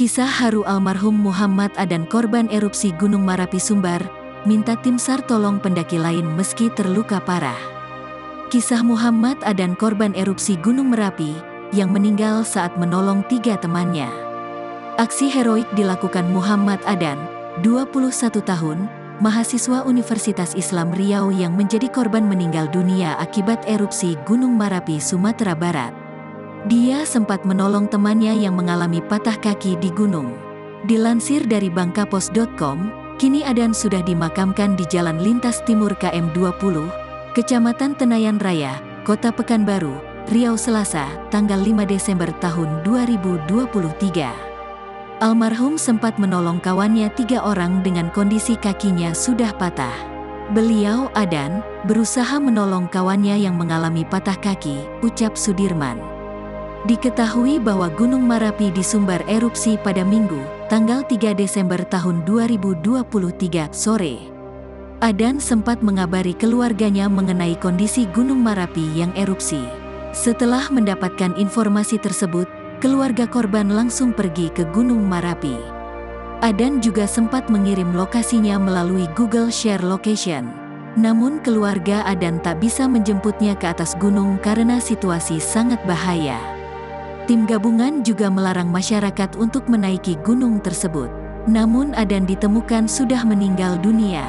Kisah haru almarhum Muhammad Adan korban erupsi Gunung Marapi Sumbar, minta tim SAR tolong pendaki lain meski terluka parah. Kisah Muhammad Adan korban erupsi Gunung Merapi, yang meninggal saat menolong 3 temannya. Aksi heroik dilakukan Muhammad Adan, 21 tahun, mahasiswa Universitas Islam Riau yang menjadi korban meninggal dunia akibat erupsi Gunung Marapi, Sumatera Barat. Dia sempat menolong temannya yang mengalami patah kaki di gunung. Dilansir dari bangkapos.com, kini Adan sudah dimakamkan di Jalan Lintas Timur KM 20, Kecamatan Tenayan Raya, Kota Pekanbaru, Riau Selasa, tanggal 5 Desember tahun 2023. Almarhum sempat menolong kawannya 3 orang dengan kondisi kakinya sudah patah. Beliau, Adan, berusaha menolong kawannya yang mengalami patah kaki, ucap Sudirman. Diketahui bahwa Gunung Marapi di Sumbar erupsi pada Minggu, tanggal 3 Desember tahun 2023 sore. Adan sempat mengabari keluarganya mengenai kondisi Gunung Marapi yang erupsi. Setelah mendapatkan informasi tersebut, keluarga korban langsung pergi ke Gunung Marapi. Adan juga sempat mengirim lokasinya melalui Google Share Location. Namun keluarga Adan tak bisa menjemputnya ke atas gunung karena situasi sangat bahaya. Tim gabungan juga melarang masyarakat untuk menaiki gunung tersebut. Namun Adan ditemukan sudah meninggal dunia.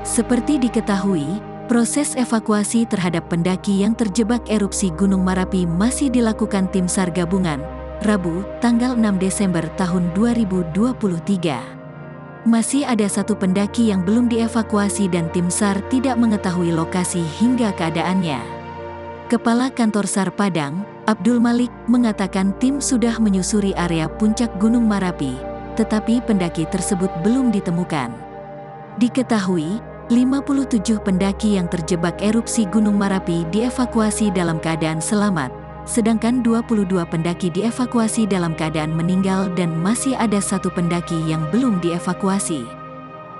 Seperti diketahui, proses evakuasi terhadap pendaki yang terjebak erupsi Gunung Marapi masih dilakukan tim SAR gabungan, Rabu, tanggal 6 Desember tahun 2023. Masih ada 1 pendaki yang belum dievakuasi dan tim SAR tidak mengetahui lokasi hingga keadaannya. Kepala Kantor SAR Padang, Abdul Malik, mengatakan tim sudah menyusuri area puncak Gunung Marapi, tetapi pendaki tersebut belum ditemukan. Diketahui, 57 pendaki yang terjebak erupsi Gunung Marapi dievakuasi dalam keadaan selamat, sedangkan 22 pendaki dievakuasi dalam keadaan meninggal dan masih ada 1 pendaki yang belum dievakuasi.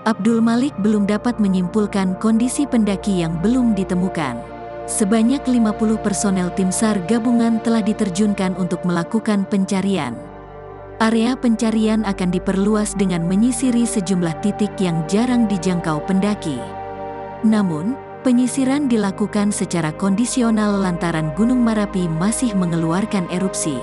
Abdul Malik belum dapat menyimpulkan kondisi pendaki yang belum ditemukan. Sebanyak 50 personel tim SAR gabungan telah diterjunkan untuk melakukan pencarian. Area pencarian akan diperluas dengan menyisiri sejumlah titik yang jarang dijangkau pendaki. Namun, penyisiran dilakukan secara kondisional lantaran Gunung Marapi masih mengeluarkan erupsi.